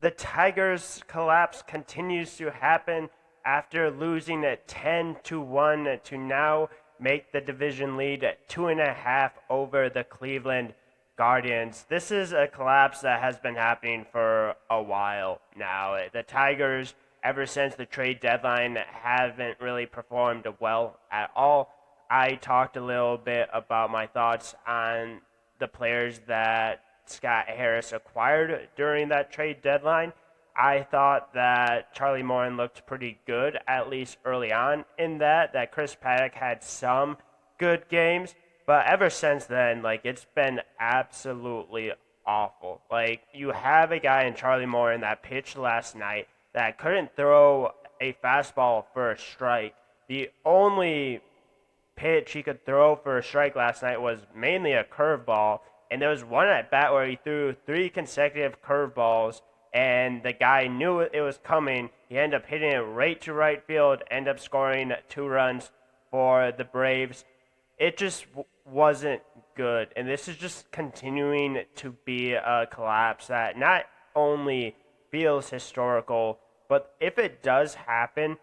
The Tigers' collapse continues to happen after losing at 10-1 to now make the division lead at 2.5 over the Cleveland Guardians. This is a collapse that has been happening for a while now. The Tigers, ever since the trade deadline, haven't really performed well at all. I talked a little bit about my thoughts on the players that Scott Harris acquired during that trade deadline. I thought that Charlie Morton looked pretty good, at least early on in that Chris Paddock had some good games, but ever since then, it's been absolutely awful. You have a guy in Charlie Morton that pitched last night that couldn't throw a fastball for a strike. The only pitch he could throw for a strike last night was mainly a curveball, and there was one at bat where he threw three consecutive curveballs, and the guy knew it was coming. He ended up hitting it right to right field, ended up scoring 2 runs for the Braves. It just wasn't good, and this is just continuing to be a collapse that not only feels historical, but if it does happen,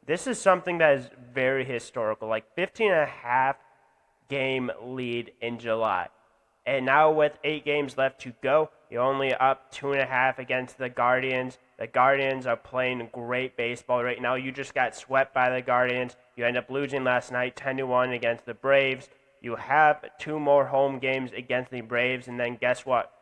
this is something that is very historical, 15.5 game lead in July. And now with 8 games left to go, you're only up 2.5 against the Guardians. The Guardians are playing great baseball right now. You just got swept by the Guardians. You end up losing last night 10-1 against the Braves. You have 2 more home games against the Braves, and then guess what?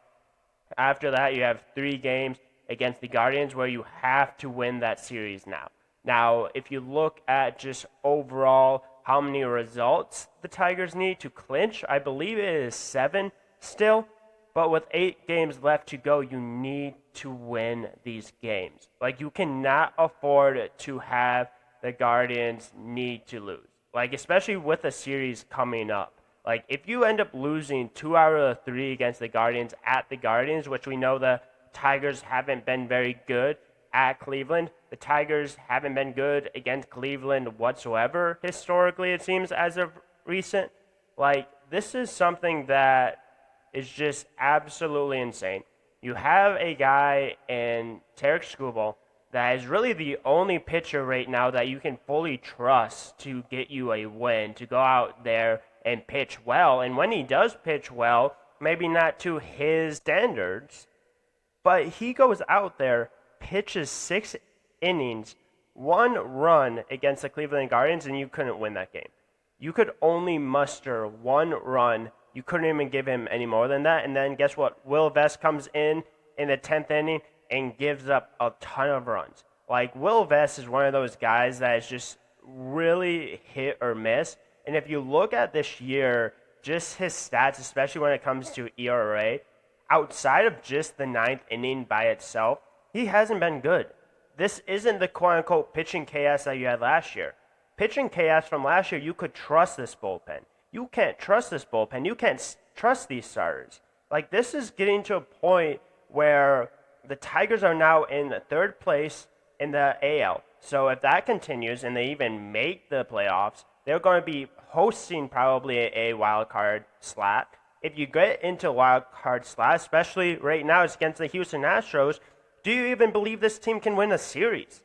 After that, you have 3 games against the Guardians where you have to win that series now. Now, if you look at just overall how many results the Tigers need to clinch, I believe it is 7 still. But with 8 games left to go, you need to win these games. You cannot afford to have the Guardians need to lose. Especially with a series coming up. If you end up losing 2 out of the 3 against the Guardians at the Guardians, which we know the Tigers haven't been very good at Cleveland. The Tigers haven't been good against Cleveland whatsoever, historically, it seems, as of recent. This is something that is just absolutely insane. You have a guy in Tarek Skubal that is really the only pitcher right now that you can fully trust to get you a win, to go out there and pitch well. And when he does pitch well, maybe not to his standards, but he goes out there, pitches 6 innings, 1 run against the Cleveland Guardians, and you couldn't win that game. You could only muster 1 run. You couldn't even give him any more than that. And then guess what? Will Vest comes in the 10th inning and gives up a ton of runs. Will Vest is one of those guys that is just really hit or miss. And if you look at this year, just his stats, especially when it comes to ERA, outside of just the 9th inning by itself, he hasn't been good. This isn't the quote-unquote pitching chaos that you had last year. Pitching chaos from last year, you could trust this bullpen. You can't trust this bullpen. You can't trust these starters. This is getting to a point where the Tigers are now in 3rd place in the AL. So if that continues and they even make the playoffs, they're going to be hosting probably a wild card slot. If you get into wild card slot, especially right now it's against the Houston Astros, do you even believe this team can win a series?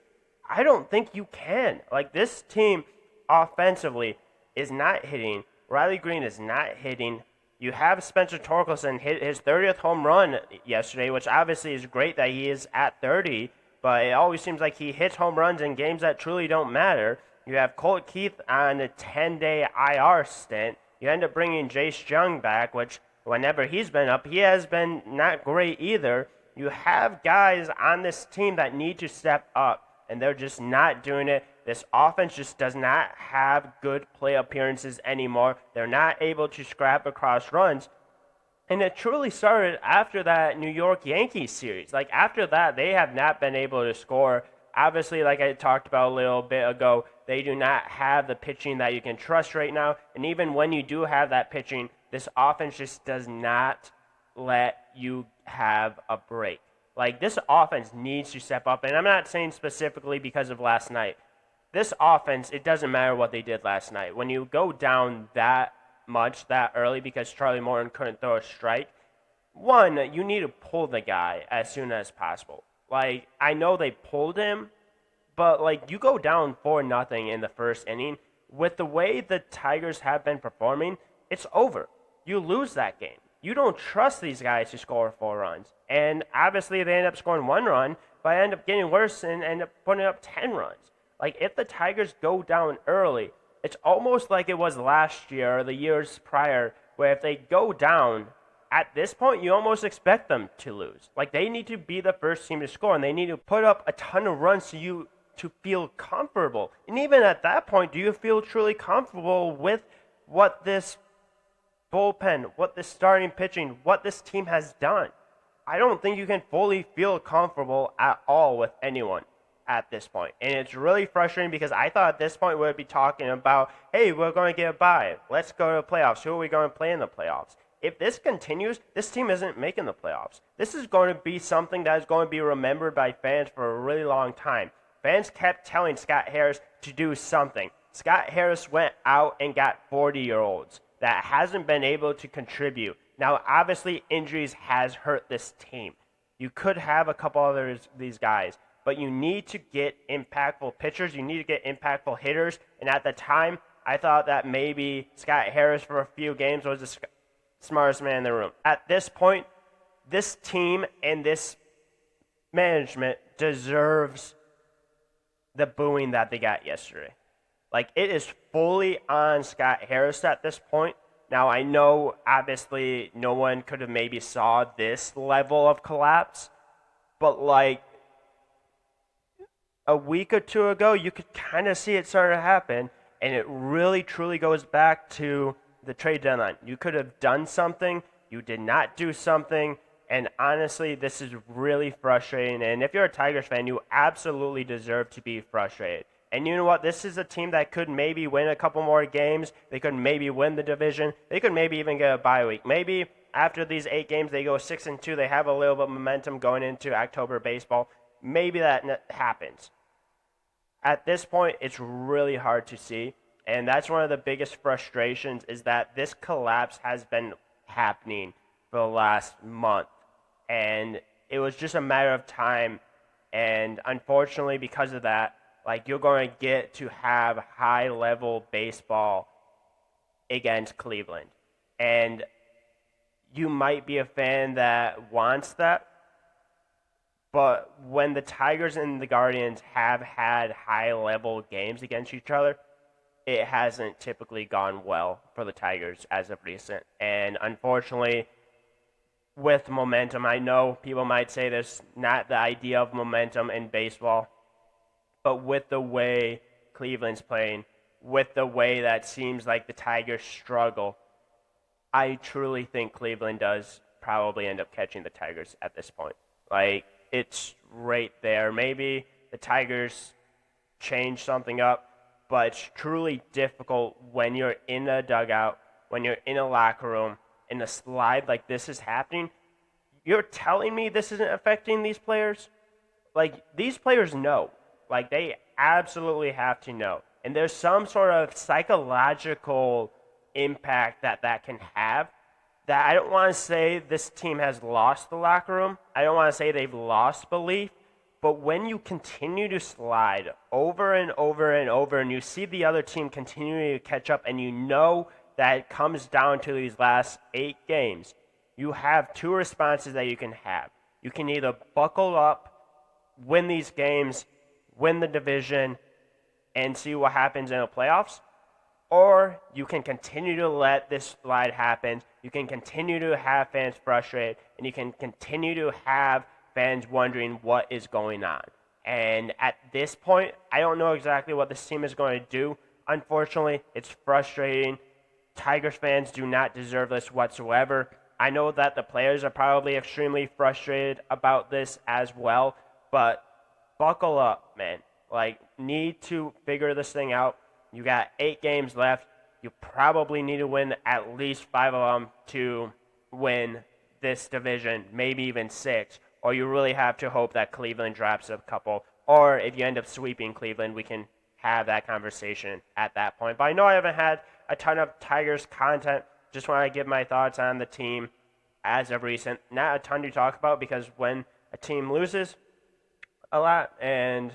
I don't think you can. This team offensively is not hitting. Riley Green is not hitting. You have Spencer Torkelson hit his 30th home run yesterday, which obviously is great that he is at 30, but it always seems like he hits home runs in games that truly don't matter. You have Colt Keith on a 10-day IR stint. You end up bringing Jace Jung back, which whenever he's been up, he has been not great either. You have guys on this team that need to step up, and they're just not doing it. This offense just does not have good play appearances anymore. They're not able to scrap across runs. And it truly started after that New York Yankees series. After that, they have not been able to score. Obviously, like I talked about a little bit ago, they do not have the pitching that you can trust right now. And even when you do have that pitching, this offense just does not let you have a break. This offense needs to step up. And I'm not saying specifically because of last night. This offense, it doesn't matter what they did last night. When you go down that much that early because Charlie Morton couldn't throw a strike, one, you need to pull the guy as soon as possible. Like, I know they pulled him, but like you go down 4-0 in the first inning. With the way the Tigers have been performing, it's over. You lose that game. You don't trust these guys to score 4 runs. And obviously they end up scoring 1 run, but I end up getting worse and end up putting up 10 runs. Like, if the Tigers go down early, it's almost like it was last year or the years prior, where if they go down, at this point, you almost expect them to lose. Like, they need to be the first team to score, and they need to put up a ton of runs to feel comfortable. And even at that point, do you feel truly comfortable with what this bullpen, what this starting pitching, what this team has done? I don't think you can fully feel comfortable at all with anyone at this point. And it's really frustrating because I thought at this point we'd be talking about, hey, we're going to get a bye. Let's go to the playoffs. Who are we going to play in the playoffs? If this continues, this team isn't making the playoffs. This is going to be something that is going to be remembered by fans for a really long time. Fans kept telling Scott Harris to do something. Scott Harris went out and got 40-year-olds that hasn't been able to contribute. Now, obviously, injuries has hurt this team. You could have a couple others, these guys, but you need to get impactful pitchers. You need to get impactful hitters. And at the time, I thought that maybe Scott Harris for a few games was the smartest man in the room. At this point, this team and this management deserves the booing that they got yesterday. Like, it is fully on Scott Harris at this point. Now, I know, obviously, no one could have maybe saw this level of collapse, but, like, a week or two ago, you could kind of see it starting to happen, and it really, truly goes back to the trade deadline. You could have done something. You did not do something, and honestly, this is really frustrating, and if you're a Tigers fan, you absolutely deserve to be frustrated. And you know what? This is a team that could maybe win a couple more games. They could maybe win the division. They could maybe even get a bye week. Maybe after these 8 games, they go 6-2. They have a little bit of momentum going into October baseball. Maybe that happens. At this point, it's really hard to see. And that's one of the biggest frustrations, is that this collapse has been happening for the last month. And it was just a matter of time. And unfortunately, because of that, like, you're going to get to have high-level baseball against Cleveland. And you might be a fan that wants that, but when the Tigers and the Guardians have had high-level games against each other, it hasn't typically gone well for the Tigers as of recent. And unfortunately, with momentum, I know people might say there's not the idea of momentum in baseball, but with the way Cleveland's playing, with the way that seems like the Tigers struggle, I truly think Cleveland does probably end up catching the Tigers at this point. Like, it's right there. Maybe the Tigers change something up, but it's truly difficult when you're in a dugout, when you're in a locker room, and a slide like this is happening. You're telling me this isn't affecting these players? Like, these players know. Like, they absolutely have to know. And there's some sort of psychological impact that can have, that I don't want to say this team has lost the locker room. I don't want to say they've lost belief. But when you continue to slide over and over and over, and you see the other team continuing to catch up, and you know that it comes down to these last 8 games, you have 2 responses that you can have. You can either buckle up, win these games, win the division, and see what happens in the playoffs, or you can continue to let this slide happen. You can continue to have fans frustrated, and you can continue to have fans wondering what is going on. And at this point, I don't know exactly what this team is going to do. Unfortunately, it's frustrating. Tigers fans do not deserve this whatsoever. I know that the players are probably extremely frustrated about this as well, but buckle up, man. Like, need to figure this thing out. You got 8 games left. You probably need to win at least 5 of them to win this division, maybe even 6. Or you really have to hope that Cleveland drops a couple. Or if you end up sweeping Cleveland, we can have that conversation at that point. But I know I haven't had a ton of Tigers content. Just want to give my thoughts on the team as of recent. Not a ton to talk about, because when a team loses, a lot and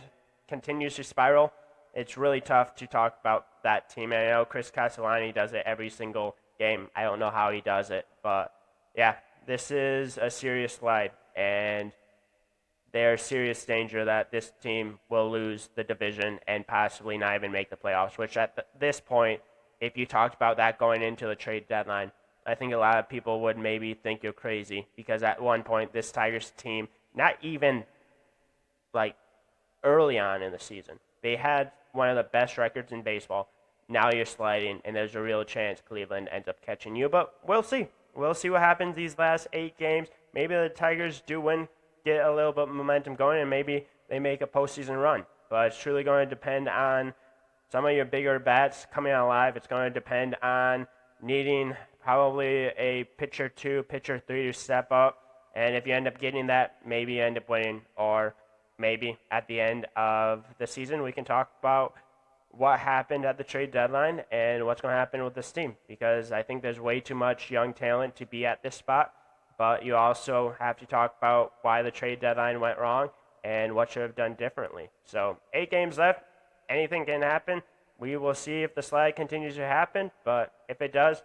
continues to spiral, it's really tough to talk about that team. And I know Chris Castellani does it every single game. I don't know how he does it, but yeah, this is a serious slide, and there's serious danger that this team will lose the division and possibly not even make the playoffs, which at this point, if you talked about that going into the trade deadline, I think a lot of people would maybe think you're crazy, because at one point, this Tigers team, not even like early on in the season, they had one of the best records in baseball. Now you're sliding, and there's a real chance Cleveland ends up catching you. But we'll see. We'll see what happens these last 8 games. Maybe the Tigers do win, get a little bit of momentum going, and maybe they make a postseason run. But it's truly going to depend on some of your bigger bats coming alive. It's going to depend on needing probably a pitcher 2, pitcher 3 to step up. And if you end up getting that, maybe you end up winning. Or maybe at the end of the season, we can talk about what happened at the trade deadline and what's going to happen with this team, because I think there's way too much young talent to be at this spot. But you also have to talk about why the trade deadline went wrong and what should have done differently. So 8 games left. Anything can happen. We will see if the slide continues to happen. But if it does,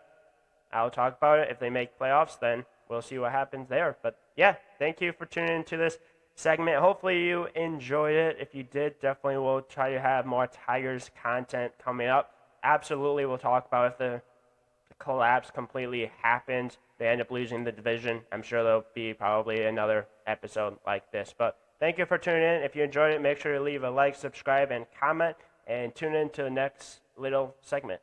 I'll talk about it. If they make playoffs, then we'll see what happens there. But yeah, thank you for tuning into this segment. Hopefully you enjoyed it. If you did, definitely we'll try to have more Tigers content coming up. Absolutely, we'll talk about if the collapse completely happens, they end up losing the division. I'm sure there'll be probably another episode like this. But thank you for tuning in. If you enjoyed it, make sure to leave a like, subscribe, and comment, and tune in to the next little segment.